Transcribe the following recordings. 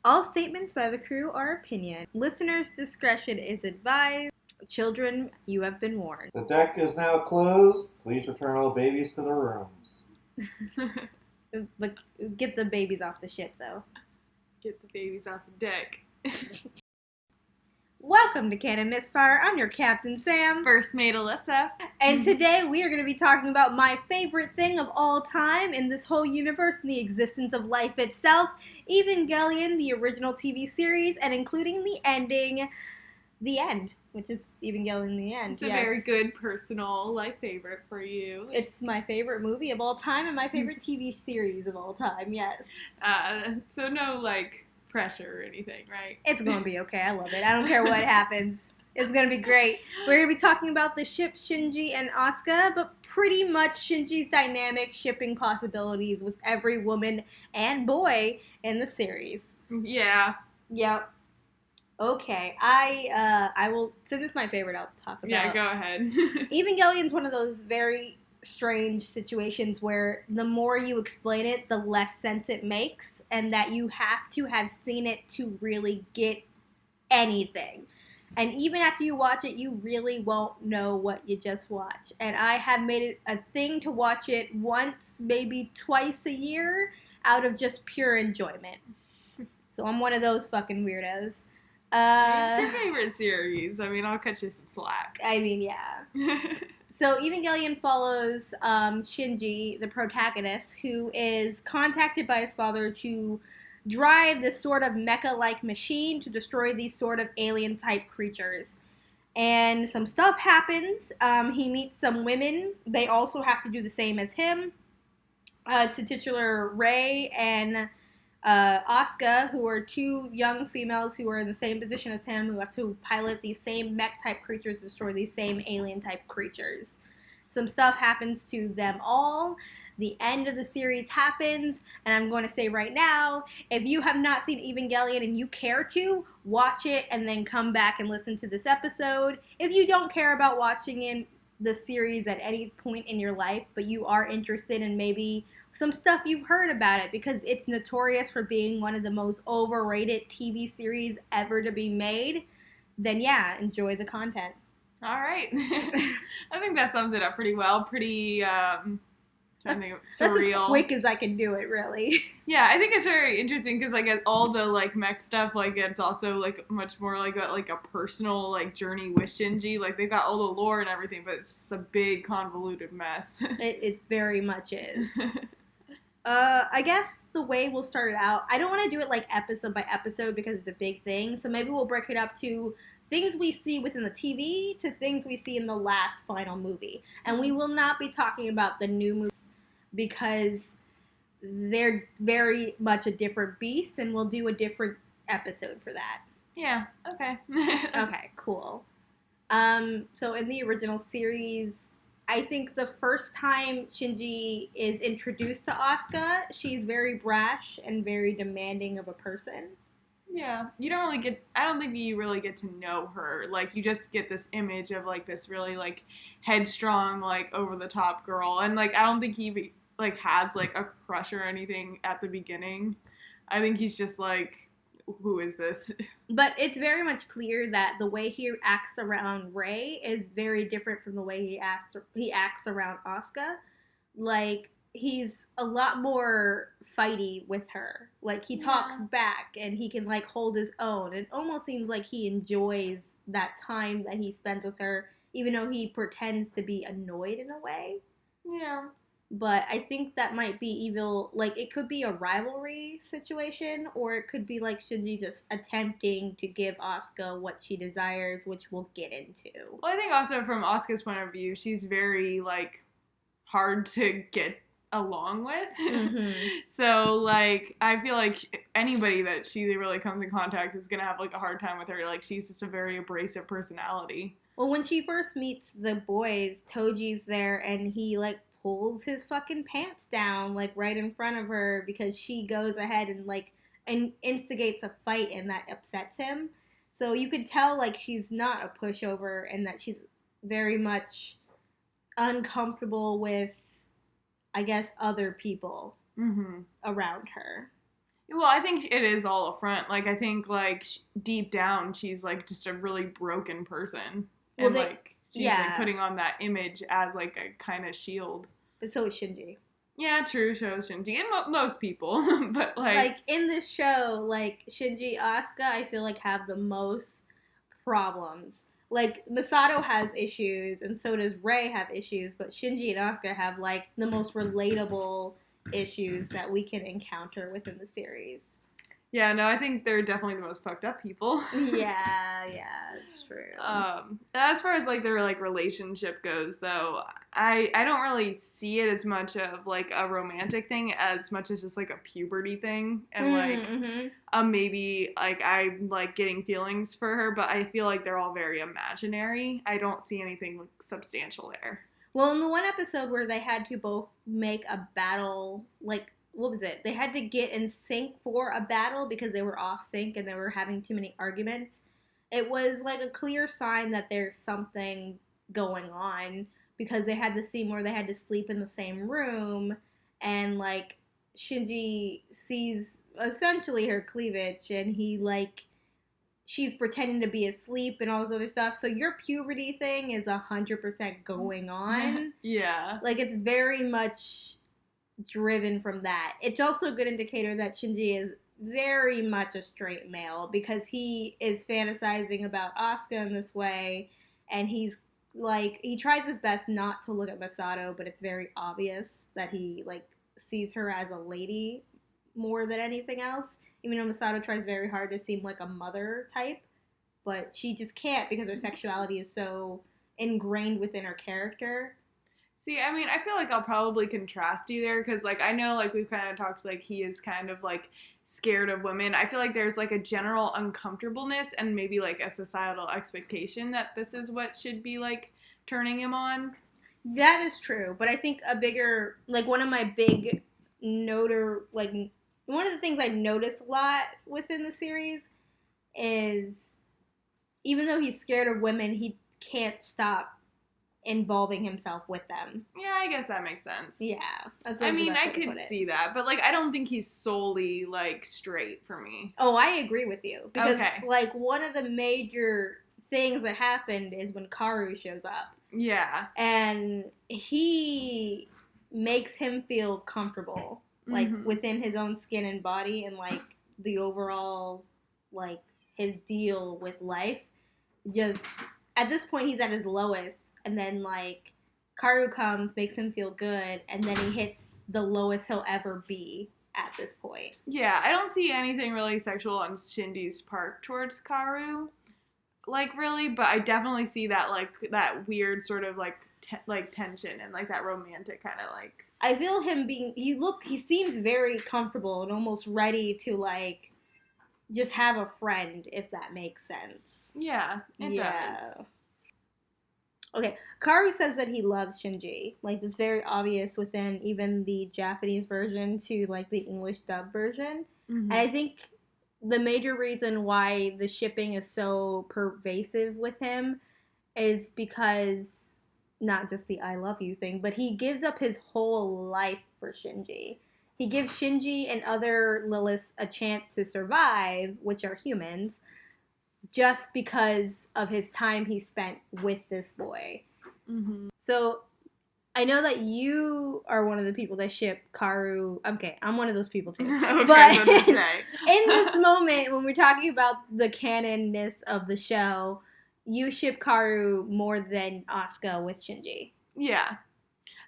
All statements by the crew are opinion. Listeners' discretion is advised. Children, you have been warned. The deck is now closed. Please return all babies to their rooms. But get the babies off the ship, though. Get the babies off the deck. Welcome to Canon Misfire. I'm your Captain Sam. First mate Alyssa. And today we are going to be talking about my favorite thing of all time in this whole universe and the existence of life itself, Evangelion, the original TV series, and including the ending, The End, which is Evangelion The End. It's a very good personal life favorite for you. It's my favorite movie of all time and my favorite TV series of all time, yes. So no, pressure or anything, right? It's going to be okay. I love it. I don't care what happens. It's going to be great. We're going to be talking about the ship Shinji and Asuka, but pretty much Shinji's dynamic shipping possibilities with every woman and boy in the series. Yeah. Yep. Okay. I will, since it's my favorite, I'll talk about. Yeah, go ahead. Evangelion's one of those very strange situations where the more you explain it, the less sense it makes, and that you have to have seen it to really get anything. And even after you watch it, you really won't know what you just watched. And I have made it a thing to watch it once, maybe twice a year, out of just pure enjoyment. So I'm one of those fucking weirdos. It's your favorite series. I mean, I'll cut you some slack. I mean, yeah. So Evangelion follows Shinji, the protagonist, who is contacted by his father to drive this sort of mecha-like machine to destroy these sort of alien-type creatures. And some stuff happens. He meets some women. They also have to do the same as him. Titular Rei and Asuka, who are two young females who are in the same position as him, who have to pilot these same mech-type creatures, destroy these same alien-type creatures. Some stuff happens to them all. The end of the series happens, and I'm going to say right now, if you have not seen Evangelion and you care to, watch it and then come back and listen to this episode. If you don't care about watching in the series at any point in your life, but you are interested in maybe some stuff you've heard about it because it's notorious for being one of the most overrated TV series ever to be made, then yeah, enjoy the content. All right. I think that sums it up pretty well. Pretty, trying to think of surreal. That's as quick as I can do it, really. Yeah, I think it's very interesting because, all the, mech stuff, it's also, much more like a personal, journey with Shinji. They've got all the lore and everything, but it's just a big, convoluted mess. It very much is. I guess the way we'll start it out, I don't want to do it episode by episode because it's a big thing, so maybe we'll break it up to things we see within the TV to things we see in the last final movie. And we will not be talking about the new movies because they're very much a different beast, and we'll do a different episode for that. Yeah, okay. Okay, cool. So in the original series, I think the first time Shinji is introduced to Asuka, she's very brash and very demanding of a person. Yeah, you don't really I don't think you really get to know her. You just get this image of, this really, headstrong, over-the-top girl. And, I don't think he, has, a crush or anything at the beginning. I think he's just, who is this? But it's very much clear that the way he acts around Rei is very different from the way he acts around Asuka. He's a lot more fighty with her. He talks back and he can hold his own. It almost seems like he enjoys that time that he spent with her, even though he pretends to be annoyed in a way. Yeah. But I think that might be evil. It could be a rivalry situation, or it could be Shinji just attempting to give Asuka what she desires, which we'll get into. Well, I think also from Asuka's point of view, she's very, hard to get along with. Mm-hmm. So, I feel like anybody that she really comes in contact is going to have, a hard time with her. She's just a very abrasive personality. Well, when she first meets the boys, Toji's there, and he, pulls his fucking pants down, right in front of her because she goes ahead and instigates a fight, and that upsets him. So you could tell, she's not a pushover and that she's very much uncomfortable with, I guess, other people around her. Well, I think it is all a front. Like, I think, like, deep down, she's, like, just a really broken person. Well, And, like, she's, like, yeah. putting on that image as, like, a kind of shield. But so is Shinji. Yeah, true, so is Shinji. And most people. But, Like, in this show, like, Shinji, Asuka, I feel like have the most problems. Like, Masato has issues, and so does Rei have issues, but Shinji and Asuka have, like, the most relatable issues that we can encounter within the series. Yeah, no, I think they're definitely the most fucked up people. Yeah, it's true. As far as, like, their, like, relationship goes, though, I don't really see it as much of, like, a romantic thing as much as just, like, a puberty thing. And, like, maybe, like, I'm, like, getting feelings for her, but I feel like they're all very imaginary. I don't see anything substantial there. Well, in the one episode where they had to both make a battle, like, what was it? They had to get in sync for a battle because they were off sync and they were having too many arguments. It was like a clear sign that there's something going on because they had the scene where they had to sleep in the same room and, like, Shinji sees essentially her cleavage and he, like, she's pretending to be asleep and all this other stuff. So your puberty thing is 100% going on. Yeah. Like, it's very much driven from that. It's also a good indicator that Shinji is very much a straight male because he is fantasizing about Asuka in this way, and he's like, he tries his best not to look at Masato, but it's very obvious that he, like, sees her as a lady more than anything else. Even though Masato tries very hard to seem like a mother type, but she just can't because her sexuality is so ingrained within her character. See, I mean, I feel like I'll probably contrast you there because, like, I know, like, we've kind of talked, like, he is kind of, like, scared of women. I feel like there's, like, a general uncomfortableness and maybe, like, a societal expectation that this is what should be, like, turning him on. That is true, but I think a bigger, like, one of my big one of the things I notice a lot within the series is even though he's scared of women, he can't stop involving himself with them. Yeah, I guess that makes sense. Yeah. I mean, I could see that, but, like, I don't think he's solely, like, straight for me. Oh, I agree with you. Because, like, one of the major things that happened is when Kaworu shows up. Yeah. And he makes him feel comfortable, like, within his own skin and body and, like, the overall, like, his deal with life. Just, at this point, he's at his lowest. And then, like, Kaworu comes, makes him feel good, and then he hits the lowest he'll ever be at this point. Yeah, I don't see anything really sexual on Shinji's part towards Kaworu, like, really, but I definitely see that, like, that weird sort of, like, tension and, like, that romantic kind of, like... I feel him he seems very comfortable and almost ready to, like, just have a friend, if that makes sense. Yeah, it does. Okay, Kaworu says that he loves Shinji. Like, it's very obvious within even the Japanese version to, like, the English dub version. And I think the major reason why the shipping is so pervasive with him is because, not just the I love you thing, but he gives up his whole life for Shinji. He gives Shinji and other Liliths a chance to survive, which are humans, just because of his time he spent with this boy. So, I know that you are one of the people that ship Kaworu. Okay, I'm one of those people too. Okay, but in this moment, when we're talking about the canonness of the show, you ship Kaworu more than Asuka with Shinji. Yeah.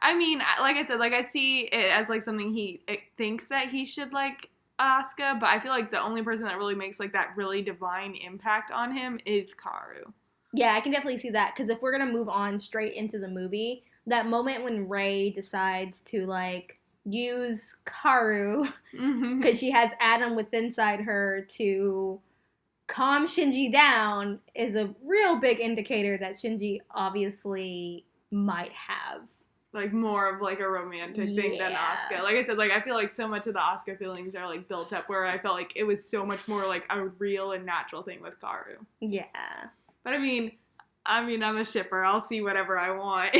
I mean, like I said, like, I see it as, like, something he thinks that he should, like, Asuka, but I feel like the only person that really makes, like, that really divine impact on him is Kaworu. Yeah, I can definitely see that, because if we're going to move on straight into the movie, that moment when Rei decides to, like, use Kaworu, because she has Adam within inside her to calm Shinji down, is a real big indicator that Shinji obviously might have. Like, more of, like, a romantic thing than Asuka. Like I said, like, I feel like so much of the Asuka feelings are, like, built up, where I felt like it was so much more, like, a real and natural thing with Kaworu. Yeah. But, I mean, I'm a shipper. I'll see whatever I want.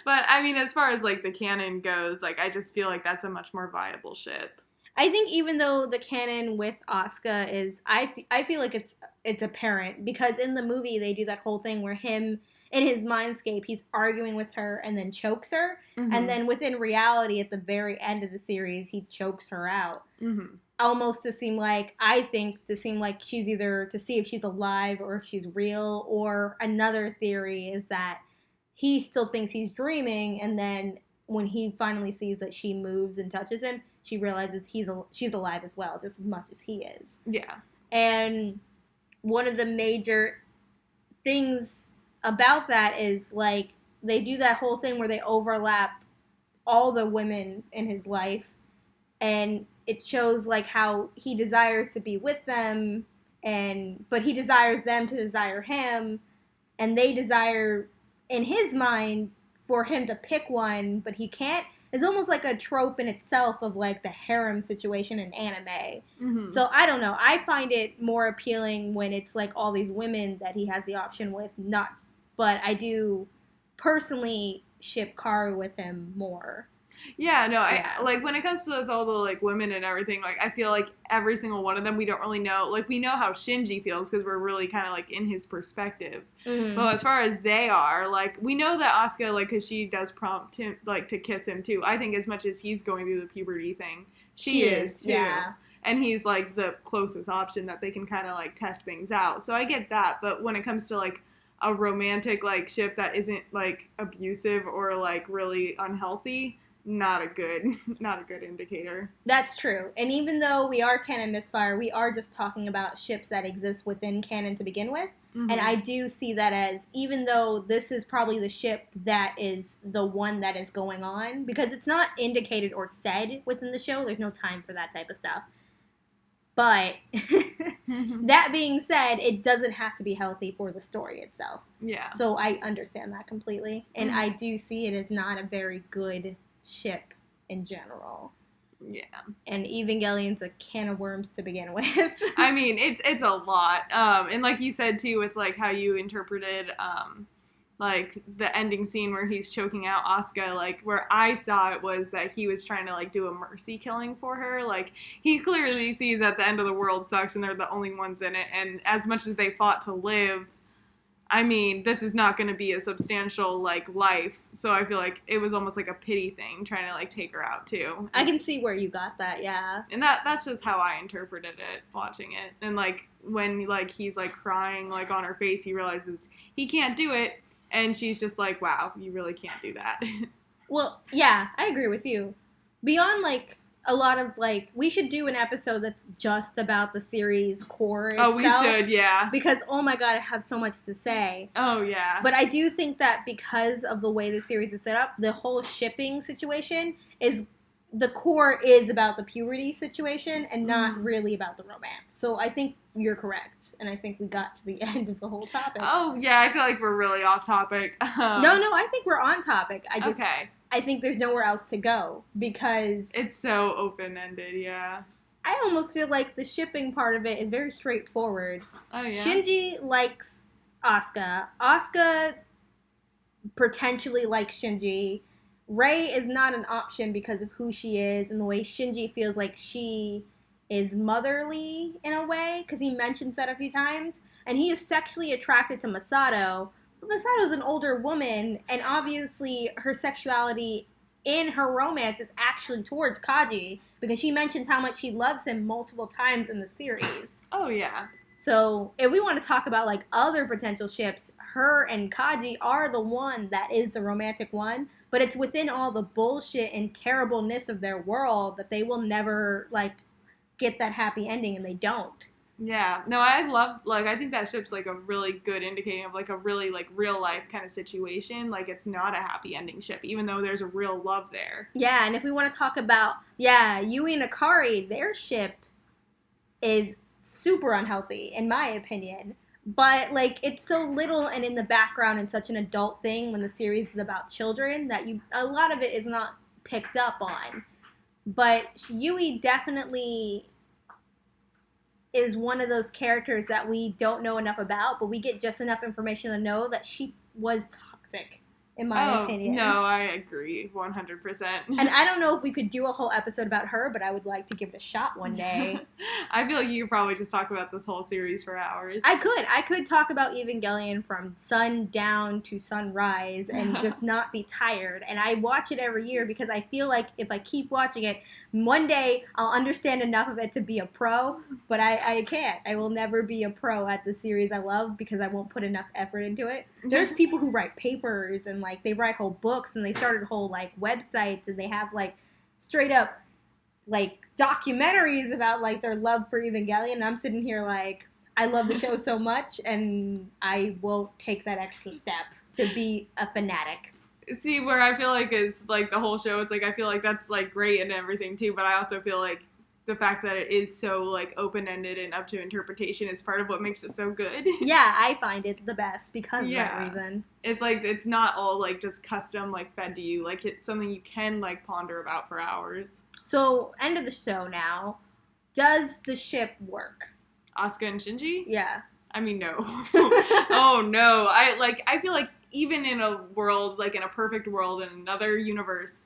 But, I mean, as far as, like, the canon goes, like, I just feel like that's a much more viable ship. I think even though the canon with Asuka is, I feel like it's apparent because in the movie they do that whole thing where him in his mindscape he's arguing with her and then chokes her, and then within reality at the very end of the series he chokes her out. Almost to seem like, I think, to seem like she's either to see if she's alive or if she's real, or another theory is that he still thinks he's dreaming, and then when he finally sees that she moves and touches him, she realizes she's alive as well, just as much as he is. Yeah. And one of the major things about that is, like, they do that whole thing where they overlap all the women in his life, and it shows, like, how he desires to be with them, but he desires them to desire him, and they desire, in his mind, for him to pick one, but he can't. It's almost like a trope in itself of, like, the harem situation in anime. So, I don't know. I find it more appealing when it's, like, all these women that he has the option with, but I do personally ship Kaworu with him more. Yeah, no, I like when it comes to all the like women and everything, like I feel like every single one of them we don't really know. Like we know how Shinji feels because we're really kind of like in his perspective. But as far as they are, like we know that Asuka, like, because she does prompt him like to kiss him too. I think as much as he's going through the puberty thing, she is too. Yeah. And he's like the closest option that they can kind of like test things out. So I get that, but when it comes to like a romantic like ship that isn't like abusive or like really unhealthy, not a good indicator. That's true. And even though we are canon misfire, we are just talking about ships that exist within canon to begin with. And I do see that as, even though this is probably the ship that is the one that is going on, because it's not indicated or said within the show, there's no time for that type of stuff. But that being said, it doesn't have to be healthy for the story itself. Yeah. So I understand that completely. And I do see it as not a very good ship in general. Yeah. And Evangelion's a can of worms to begin with. I mean, it's a lot. And like you said too, with like how you interpreted like the ending scene where he's choking out Asuka, like where I saw it was that he was trying to like do a mercy killing for her. Like he clearly sees that the end of the world sucks and they're the only ones in it, and as much as they fought to live, I mean, this is not going to be a substantial, like, life. So I feel like it was almost like a pity thing, trying to, like, take her out, too. I can see where you got that, yeah. And that's just how I interpreted it, watching it. And, like, when, like, he's, like, crying, like, on her face, he realizes he can't do it. And she's just like, wow, you really can't do that. Well, yeah, I agree with you. Beyond, like, a lot of, like, we should do an episode that's just about the series core itself. Oh, we should, yeah. Because, oh my god, I have so much to say. Oh, yeah. But I do think that because of the way the series is set up, the whole shipping situation is, the core is about the puberty situation and not really about the romance. So I think you're correct. And I think we got to the end of the whole topic. Oh, yeah, I feel like we're really off topic. No, I think we're on topic. I think there's nowhere else to go because it's so open-ended, yeah. I almost feel like the shipping part of it is very straightforward. Oh, yeah? Shinji likes Asuka. Asuka potentially likes Shinji. Rei is not an option because of who she is and the way Shinji feels like she is motherly in a way, because he mentions that a few times. And he is sexually attracted to Masato. But Masato's an older woman, and obviously her sexuality in her romance is actually towards Kaji, because she mentions how much she loves him multiple times in the series. Oh, yeah. So, if we want to talk about, like, other potential ships, her and Kaji are the one that is the romantic one, but it's within all the bullshit and terribleness of their world that they will never, like, get that happy ending, and they don't. Yeah, no, I think that ship's, like, a really good indicating of, like, a really, like, real-life kind of situation. Like, it's not a happy ending ship, even though there's a real love there. Yeah, and if we want to talk about, Yui and Ikari, their ship is super unhealthy, in my opinion. But, like, it's so little and in the background and such an adult thing when the series is about children that a lot of it is not picked up on. But Yui definitely is one of those characters that we don't know enough about, but we get just enough information to know that she was toxic in my opinion. No, I agree 100%. And I don't know if we could do a whole episode about her, but I would like to give it a shot one day. I feel like you could probably just talk about this whole series for hours. I could talk about Evangelion from sundown to sunrise and just not be tired. And I watch it every year because I feel like if I keep watching it, one day I'll understand enough of it to be a pro, but I can't. I will never be a pro at the series I love because I won't put enough effort into it. There's people who write papers and like they write whole books and they started whole like websites and they have like straight up like documentaries about like their love for Evangelion. And I'm sitting here like, I love the show so much and I won't take that extra step to be a fanatic. See, where I feel like is like the whole show, it's like I feel like that's like great and everything too, but I also feel like the fact that it is so like open-ended and up to interpretation is part of what makes it so good. Yeah, I find it the best because of that reason. It's like it's not all like just custom like fed to you. Like it's something you can like ponder about for hours. So, end of the show now. Does the ship work? Asuka and Shinji? Yeah. I mean, no. Oh no. I feel like even in a world, like in a perfect world in another universe,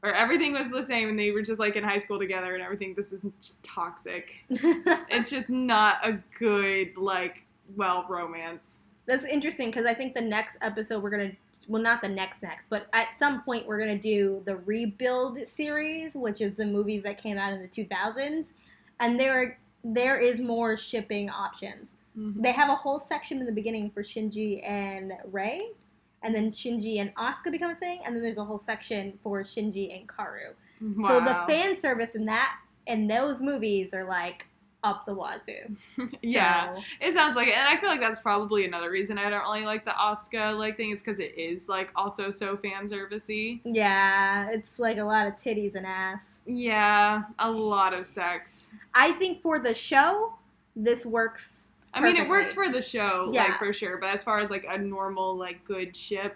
where everything was the same and they were just like in high school together and everything, this is just toxic. It's just not a good, like, romance. That's interesting because I think the next episode we're going to, well, not the next, but at some point we're going to do the Rebuild series, which is the movies that came out in the 2000s. And there is more shipping options. Mm-hmm. They have a whole section in the beginning for Shinji and Rei. And then Shinji and Asuka become a thing, and then there's a whole section for Shinji and Kaworu. Wow. So the fan service in those movies are like up the wazoo. Yeah, it sounds like it, and I feel like that's probably another reason I don't really like the Asuka like thing. Is because it is like also so fan servicey. Yeah, it's like a lot of titties and ass. Yeah, a lot of sex. I think for the show, this works. I mean, it works for the show, yeah. like, for sure. But as far as, like, a normal, like, good ship,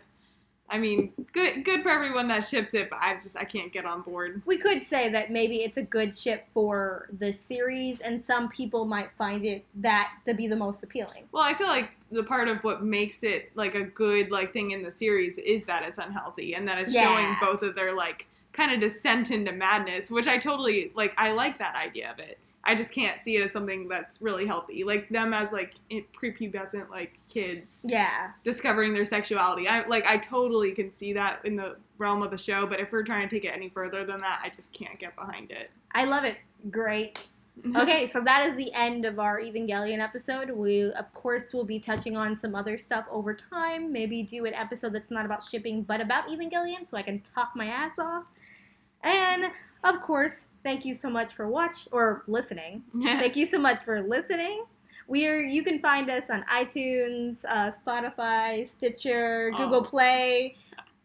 I mean, good for everyone that ships it, but I can't get on board. We could say that maybe it's a good ship for the series, and some people might find it that to be the most appealing. Well, I feel like the part of what makes it, like, a good, like, thing in the series is that it's unhealthy, and that it's showing both of their, like, kind of descent into madness, which I totally, like, I like that idea of it. I just can't see it as something that's really healthy. Like, them as, like, prepubescent, like, kids. Yeah. Discovering their sexuality. I totally can see that in the realm of the show, but if we're trying to take it any further than that, I just can't get behind it. I love it. Great. Okay, so that is the end of our Evangelion episode. We, of course, will be touching on some other stuff over time. Maybe do an episode that's not about shipping, but about Evangelion, so I can talk my ass off. And, of course, thank you so much for listening. Thank you so much for listening. You can find us on iTunes, Spotify, Stitcher, Google Play.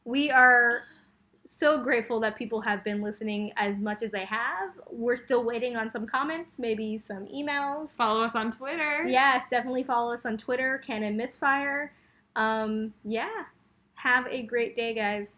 We are so grateful that people have been listening as much as they have. We're still waiting on some comments, maybe some emails. Follow us on Twitter. Yes, definitely follow us on Twitter, Canon Misfire. Yeah. Have a great day, guys.